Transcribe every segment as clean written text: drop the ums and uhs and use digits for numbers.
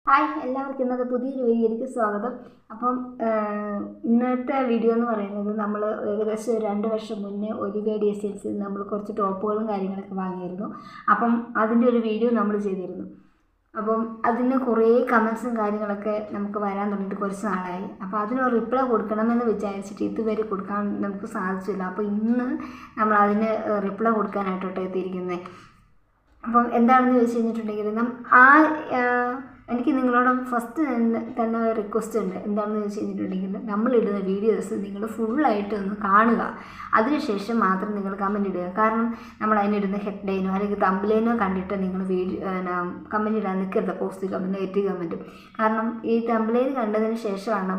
Hi എല്ലാവർക്കും ഇന്നത്തെ പുതിയൊരു വീഡിയോയിലേക്ക് സ്വാഗതം. അപ്പം ഇന്നത്തെ വീഡിയോ എന്ന് പറയുന്നത് നമ്മൾ ഏകദേശം 2 വർഷം മുന്നേ ഒലിവിയ ഡിസൈൻസിൽ നമ്മൾ കുറച്ച് ടോപ്പുകളും കാര്യങ്ങളൊക്കെ വാങ്ങിയിരുന്നു. അപ്പം അതിൻ്റെ ഒരു വീഡിയോ നമ്മൾ ചെയ്തിരുന്നു. അപ്പം അതിന് കുറേ കമൻസും കാര്യങ്ങളൊക്കെ നമുക്ക് വരാൻ തുടങ്ങിയിട്ട് കുറച്ച് നാളായി. അപ്പോൾ അതിനൊരു റിപ്ലൈ കൊടുക്കണമെന്ന് വിചാരിച്ചിട്ട് ഇതുവരെ കൊടുക്കാൻ നമുക്ക് സാധിച്ചില്ല. അപ്പോൾ ഇന്ന് നമ്മൾ അതിന് റിപ്ലൈ കൊടുക്കാനായിട്ടോട്ട് എത്തിയിരിക്കുന്നത്. അപ്പം എന്താണെന്ന് ചോദിച്ചു കഴിഞ്ഞിട്ടുണ്ടെങ്കിൽ എനിക്ക് നിങ്ങളോട് ഫസ്റ്റ് തന്നെ റിക്വസ്റ്റ് ഉണ്ട്. എന്താണെന്ന് ചോദിച്ചു കഴിഞ്ഞിട്ടുണ്ടെങ്കിൽ നമ്മളിടുന്ന വീഡിയോസ് നിങ്ങൾ ഫുള്ളായിട്ട് ഒന്ന് കാണുക. അതിനുശേഷം മാത്രം നിങ്ങൾ കമൻറ്റ് ഇടുക. കാരണം നമ്മൾ അതിനിടുന്ന ഹെഡ്ലൈനോ അല്ലെങ്കിൽ തംബ്ലൈനോ കണ്ടിട്ട് നിങ്ങൾ കമൻറ്റ് ഇടാൻ നിൽക്കരുത്. പോസിറ്റീവ് കമൻറ്റ് നെഗറ്റീവ് കമൻറ്റും. കാരണം ഈ തംബ്ലൈൻ കണ്ടതിന് ശേഷമാണ്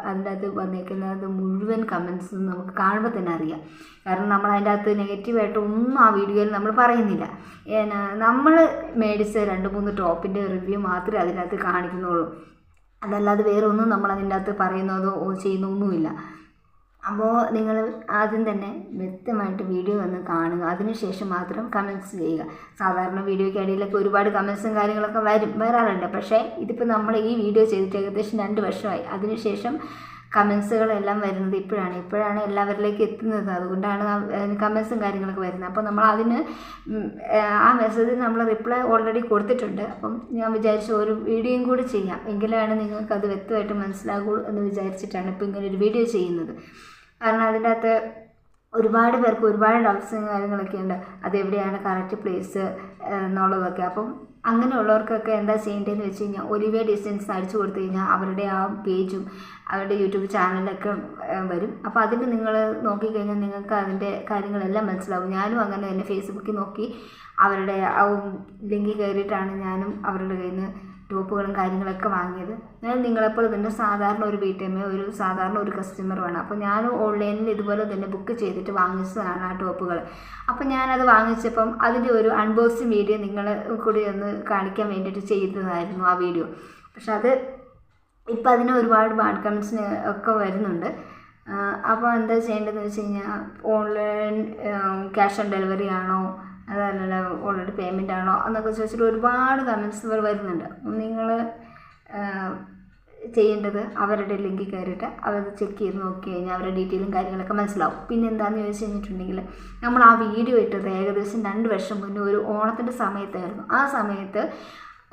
അതിൻ്റെ അകത്ത് വന്നേക്കുന്നത് മുഴുവൻ കമൻസും നമുക്ക് കാണുമ്പോൾ തന്നെ അറിയാം. കാരണം നമ്മൾ അതിൻ്റെ അകത്ത് നെഗറ്റീവായിട്ട് ഒന്നും ആ വീഡിയോയിൽ നമ്മൾ പറയുന്നില്ല. നമ്മൾ മേടിച്ച 2-3 ടോപ്പിൻ്റെ റിവ്യൂ മാത്രമേ അതിനകത്ത് കാണിക്കുന്നുള്ളൂ. അതല്ലാതെ വേറെ ഒന്നും നമ്മൾ അതിൻ്റെ അകത്ത് പറയുന്നതോ ചെയ്യുന്നൊന്നുമില്ല. അപ്പോൾ നിങ്ങൾ ആദ്യം തന്നെ വ്യക്തമായിട്ട് വീഡിയോ വന്ന് കാണുക. അതിനുശേഷം മാത്രം കമൻറ്റ്സ് ചെയ്യുക. സാധാരണ വീഡിയോയ്ക്ക് അടിയിലൊക്കെ ഒരുപാട് കമൻറ്റ്സും കാര്യങ്ങളൊക്കെ വരാറുണ്ട്. പക്ഷേ ഇതിപ്പോൾ നമ്മൾ ഈ വീഡിയോ ചെയ്തിട്ട് ഏകദേശം 2 വർഷമായി. അതിനുശേഷം കമൻസുകളെല്ലാം വരുന്നത് ഇപ്പോഴാണ് എല്ലാവരിലേക്ക് എത്തുന്നത്. അതുകൊണ്ടാണ് കമൻസും കാര്യങ്ങളൊക്കെ വരുന്നത്. അപ്പോൾ നമ്മൾ അതിന് ആ മെസ്സേജിന് നമ്മൾ റിപ്ലൈ ഓൾറെഡി കൊടുത്തിട്ടുണ്ട്. അപ്പം ഞാൻ വിചാരിച്ചു ഒരു വീഡിയോയും കൂടി ചെയ്യാം, എങ്കിലാണ് നിങ്ങൾക്കത് വ്യക്തമായിട്ട് മനസ്സിലാകൂ എന്ന് വിചാരിച്ചിട്ടാണ് ഇപ്പോൾ ഇങ്ങനെ ഒരു വീഡിയോ ചെയ്യുന്നത്. കാരണം അതിൻ്റെ അകത്ത് ഒരുപാട് പേർക്ക് ഒരുപാട് ഡൗട്ട്സും കാര്യങ്ങളൊക്കെ ഉണ്ട്. അതെവിടെയാണ് കറക്റ്റ് പ്ലേസ് എന്നുള്ളതൊക്കെ. അപ്പം അങ്ങനെയുള്ളവർക്കൊക്കെ എന്താ ചെയ്യേണ്ടതെന്ന് വെച്ച് കഴിഞ്ഞാൽ ഒലിവിയ ഡിസൈൻസ് അടിച്ചു കൊടുത്തു കഴിഞ്ഞാൽ അവരുടെ ആ പേജും അവരുടെ യൂട്യൂബ് ചാനലൊക്കെ വരും. അപ്പോൾ അതിൽ നിങ്ങൾ നോക്കിക്കഴിഞ്ഞാൽ നിങ്ങൾക്ക് അതിൻ്റെ കാര്യങ്ങളെല്ലാം മനസ്സിലാവും. ഞാനും അങ്ങനെ തന്നെ ഫേസ്ബുക്കിൽ നോക്കി അവരുടെ ആ ലിങ്കിൽ കയറിയിട്ടാണ് ഞാനും അവരുടെ കയ്യിൽ നിന്ന് ടോപ്പുകളും കാര്യങ്ങളൊക്കെ വാങ്ങിയത്. ഞാൻ നിങ്ങളെപ്പോലെ തന്നെ സാധാരണ ഒരു വീട്ടമ്മയോ സാധാരണ ഒരു കസ്റ്റമറുമാണ്. അപ്പോൾ ഞാനും ഓൺലൈനിൽ ഇതുപോലെ തന്നെ ബുക്ക് ചെയ്തിട്ട് വാങ്ങിച്ചതാണ് ആ ടോപ്പുകൾ. അപ്പോൾ ഞാനത് വാങ്ങിച്ചപ്പം അതിൻ്റെ ഒരു അൺബോക്സിങ് വീഡിയോ നിങ്ങളെ കൂടി ഒന്ന് കാണിക്കാൻ വേണ്ടിയിട്ട് ചെയ്തതായിരുന്നു ആ വീഡിയോ. പക്ഷെ അത് ഇപ്പം അതിന് ഒരുപാട് ബാഡ് കമൻറ്റ്സിന് ഒക്കെ വരുന്നുണ്ട്. അപ്പോൾ എന്താ ചെയ്യേണ്ടതെന്ന് വെച്ച് കഴിഞ്ഞാൽ ഓൺലൈൻ ക്യാഷ് ഓൺ ഡെലിവറി ആണോ അതല്ല ഓൾറെഡി പേയ്മെൻ്റ് ആണോ എന്നൊക്കെ ചോദിച്ചിട്ട് ഒരുപാട് കമൻറ്റ്സ് വരുന്നുണ്ട്. നിങ്ങൾ ചെയ്യേണ്ടത് അവരുടെ ലിങ്കിൽ കയറിയിട്ട് അവർ ചെക്ക് ചെയ്ത് നോക്കി കഴിഞ്ഞാൽ അവരുടെ ഡീറ്റെയിലും കാര്യങ്ങളൊക്കെ മനസ്സിലാവും. പിന്നെ എന്താണെന്ന് ചോദിച്ചു കഴിഞ്ഞിട്ടുണ്ടെങ്കിൽ നമ്മൾ ആ വീഡിയോ ഇട്ടത് ഏകദേശം 2 വർഷം മുന്നേ ഒരു ഓണത്തിൻ്റെ സമയത്തായിരുന്നു. ആ സമയത്ത്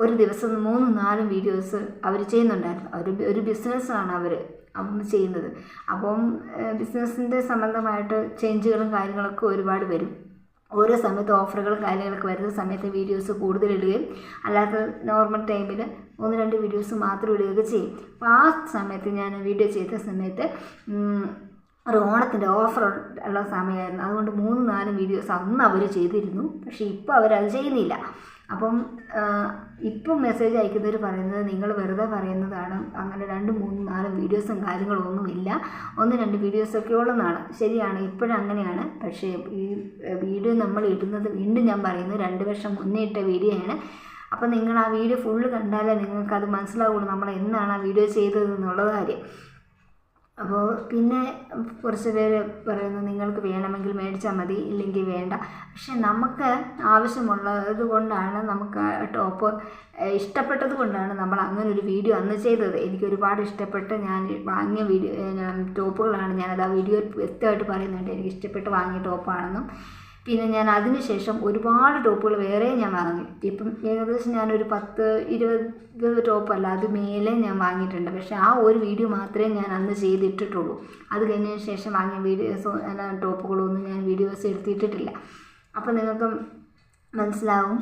ഒരു ദിവസം 3-4 വീഡിയോസ് അവർ ചെയ്യുന്നുണ്ടായിരുന്നു. ഒരു ബിസിനസ്സാണ് അവർ ചെയ്യുന്നത്. അപ്പം ബിസിനസ്സിൻ്റെ സംബന്ധമായിട്ട് ചേഞ്ചുകളും കാര്യങ്ങളൊക്കെ ഒരുപാട് വരും. ഓരോ സമയത്ത് ഓഫറുകളും കാര്യങ്ങളൊക്കെ വരുന്ന സമയത്ത് വീഡിയോസ് കൂടുതൽ ഇടുകയും അല്ലാത്ത നോർമൽ ടൈമിൽ 1-2 വീഡിയോസ് മാത്രം ഇടുകയൊക്കെ ചെയ്യും. അപ്പോൾ ആ സമയത്ത് ഞാൻ വീഡിയോ ചെയ്ത സമയത്ത് ഒരു ഓണത്തിൻ്റെ ഓഫർ ഉള്ള സമയമായിരുന്നു. അതുകൊണ്ട് 3-4 വീഡിയോസ് അന്ന് അവർ ചെയ്തിരുന്നു. പക്ഷേ ഇപ്പോൾ അവരത് ചെയ്യുന്നില്ല. അപ്പം ഇപ്പം മെസ്സേജ് അയക്കുന്നവർ പറയുന്നത് നിങ്ങൾ വെറുതെ പറയുന്നതാണ്, അങ്ങനെ 2-3-4 വീഡിയോസും കാര്യങ്ങളൊന്നുമില്ല, 1-2 വീഡിയോസൊക്കെ ഉള്ളതാണ്. ശരിയാണ്, ഇപ്പോഴങ്ങനെയാണ്. പക്ഷേ ഈ വീഡിയോ നമ്മൾ ഇടുന്നത് വീണ്ടും ഞാൻ പറയുന്നത് 2 വർഷം മുന്നേ ഇട്ട വീഡിയോ ആണ്. അപ്പോൾ നിങ്ങൾ ആ വീഡിയോ ഫുള്ള് കണ്ടാലേ നിങ്ങൾക്കത് മനസ്സിലാവുള്ളൂ നമ്മൾ എന്നാണ് ആ വീഡിയോ ചെയ്തതെന്നുള്ള കാര്യം. അപ്പോൾ പിന്നെ കുറച്ച് പേര് പറയുന്നു നിങ്ങൾക്ക് വേണമെങ്കിൽ മേടിച്ചാൽ മതി, ഇല്ലെങ്കിൽ വേണ്ട. പക്ഷെ നമുക്ക് ആവശ്യമുള്ളത് കൊണ്ടാണ്, നമുക്ക് ടോപ്പ് ഇഷ്ടപ്പെട്ടത് കൊണ്ടാണ് നമ്മൾ അങ്ങനെ ഒരു വീഡിയോ അന്ന് ചെയ്തത്. എനിക്ക് ഒരുപാട് ഇഷ്ടപ്പെട്ട് ഞാൻ വാങ്ങിയ ടോപ്പുകളാണ്. ഞാനത് ആ വീഡിയോ വ്യക്തമായിട്ട് പറയുന്നുണ്ട് എനിക്ക് ഇഷ്ടപ്പെട്ട് വാങ്ങിയ ടോപ്പാണെന്നും. പിന്നെ ഞാൻ അതിനുശേഷം ഒരുപാട് ടോപ്പുകൾ വേറെ ഞാൻ വാങ്ങി. ഇപ്പം ഏകദേശം ഞാനൊരു 10-20 ടോപ്പല്ല അത് മേലെ ഞാൻ വാങ്ങിയിട്ടുണ്ട്. പക്ഷേ ആ ഒരു വീഡിയോ മാത്രമേ ഞാൻ അന്ന് ചെയ്തിട്ടിട്ടുള്ളൂ. അത് കഴിഞ്ഞതിന് ശേഷം വാങ്ങിയ വീഡിയോസോ ടോപ്പുകളൊന്നും ഞാൻ വീഡിയോസ് എടുത്തിട്ടിട്ടില്ല. അപ്പോൾ നിങ്ങൾക്ക് മനസ്സിലാവും.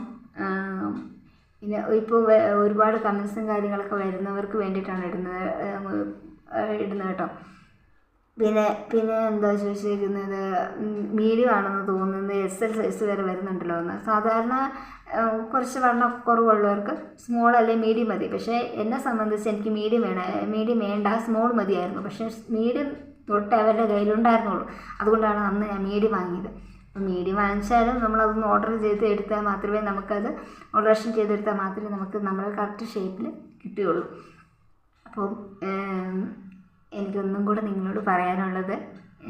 പിന്നെ ഇപ്പോൾ ഒരുപാട് കമൻസും കാര്യങ്ങളൊക്കെ വരുന്നവർക്ക് വേണ്ടിയിട്ടാണ് ഇടുന്നത് കേട്ടോ. പിന്നെ എന്താ ചോദിച്ചിരിക്കുന്നത്, മീഡിയം ആണെന്ന് തോന്നുന്നത് SL സൈസ് വരെ വരുന്നുണ്ടല്ലോ എന്ന്. സാധാരണ കുറച്ച് കുറവുള്ളവർക്ക് സ്മോൾ അല്ലെങ്കിൽ മീഡിയം മതി. പക്ഷേ എന്നെ സംബന്ധിച്ച് എനിക്ക് മീഡിയം വേണ്ട, സ്മോൾ മതിയായിരുന്നു. പക്ഷേ മീഡിയം തൊട്ട് അവരുടെ കയ്യിലുണ്ടായിരുന്നുള്ളൂ. അതുകൊണ്ടാണ് അന്ന് ഞാൻ മീഡിയം വാങ്ങിയത്. അപ്പോൾ മീഡിയം വാങ്ങിച്ചാലും നമ്മളതൊന്ന് ഓർഡർ ചെയ്തെടുത്താൽ മാത്രമേ ഓൾട്രേഷൻ ചെയ്തെടുത്താൽ മാത്രമേ നമുക്ക് നമ്മുടെ കറക്റ്റ് ഷേപ്പിൽ കിട്ടുകയുള്ളൂ. അപ്പോൾ എനിക്കൊന്നും കൂടെ നിങ്ങളോട് പറയാനുള്ളത്,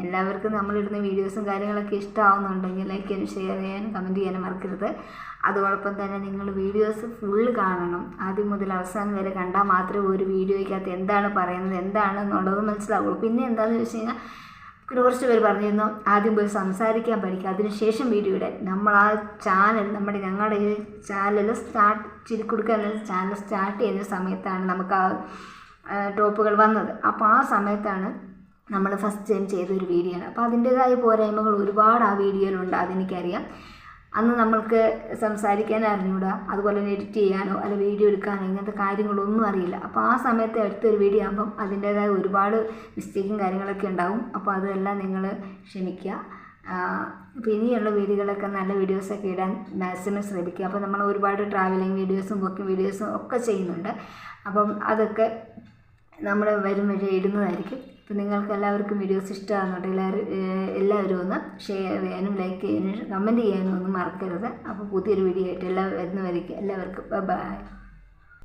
എല്ലാവർക്കും നമ്മളിടുന്ന വീഡിയോസും കാര്യങ്ങളൊക്കെ ഇഷ്ടമാവുന്നുണ്ടെങ്കിൽ ലൈക്ക് ചെയ്യാനും ഷെയർ ചെയ്യാനും കമൻറ്റ് ചെയ്യാനും മറക്കരുത്. അതോടൊപ്പം തന്നെ നിങ്ങൾ വീഡിയോസ് ഫുള്ള് കാണണം. ആദ്യം മുതൽ അവസാനം വരെ കണ്ടാൽ മാത്രമേ ഒരു വീഡിയോയ്ക്കകത്ത് എന്താണ് പറയുന്നത് എന്താണെന്നുള്ളത് മനസ്സിലാവുള്ളൂ. പിന്നെ എന്താണെന്ന് വെച്ച് കഴിഞ്ഞാൽ കുറച്ച് പേര് പറഞ്ഞിരുന്നു ആദ്യം പോയി സംസാരിക്കാൻ പഠിക്കുക, അതിനുശേഷം വീഡിയോ ഇടാൻ. നമ്മൾ ആ ചാനൽ ഞങ്ങളുടെ ഈ ചാനൽ ചാനൽ സ്റ്റാർട്ട് ചെയ്യുന്ന സമയത്താണ് നമുക്ക് ആ ടോപ്പുകൾ വന്നത്. അപ്പോൾ ആ സമയത്താണ് നമ്മൾ ഫസ്റ്റ് ടൈം ചെയ്തൊരു വീഡിയോ ആണ്. അപ്പോൾ അതിൻ്റേതായ പോരായ്മകൾ ഒരുപാട് ആ വീഡിയോയിലുണ്ട്, അതെനിക്കറിയാം. അന്ന് നമ്മൾക്ക് സംസാരിക്കാൻ അറിഞ്ഞൂടാ, അതുപോലെ തന്നെ എഡിറ്റ് ചെയ്യാനോ അല്ല വീഡിയോ എടുക്കാനോ ഇങ്ങനത്തെ കാര്യങ്ങളൊന്നും അറിയില്ല. അപ്പോൾ ആ സമയത്ത് എടുത്തൊരു വീഡിയോ ആകുമ്പം അതിൻ്റേതായ ഒരുപാട് മിസ്റ്റേക്കും കാര്യങ്ങളൊക്കെ ഉണ്ടാവും. അപ്പോൾ അതെല്ലാം നിങ്ങൾ ക്ഷമിക്കുക. അപ്പോൾ ഇനിയുള്ള വീഡിയോകളൊക്കെ നല്ല വീഡിയോസൊക്കെ ഇടാൻ മാക്സിമം ശ്രമിക്കുക. അപ്പോൾ നമ്മൾ ഒരുപാട് ട്രാവലിംഗ് വീഡിയോസും കുക്കിംഗ് വീഡിയോസും ഒക്കെ ചെയ്യുന്നുണ്ട്. അപ്പം അതൊക്കെ നമ്മൾ വരും വഴി ഇടുന്നതായിരിക്കും. അപ്പോൾ നിങ്ങൾക്ക് എല്ലാവർക്കും വീഡിയോസ് ഇഷ്ടമാകുന്നുണ്ടെങ്കിൽ എല്ലാവരും ഒന്ന് ഷെയർ ചെയ്യാനും ലൈക്ക് ചെയ്യാനും കമൻറ്റ് ചെയ്യാനും ഒന്നും മറക്കരുത്. അപ്പോൾ പുതിയൊരു വീഡിയോ ആയിട്ട് വരുന്നവരേക്കും എല്ലാവർക്കും ബൈ.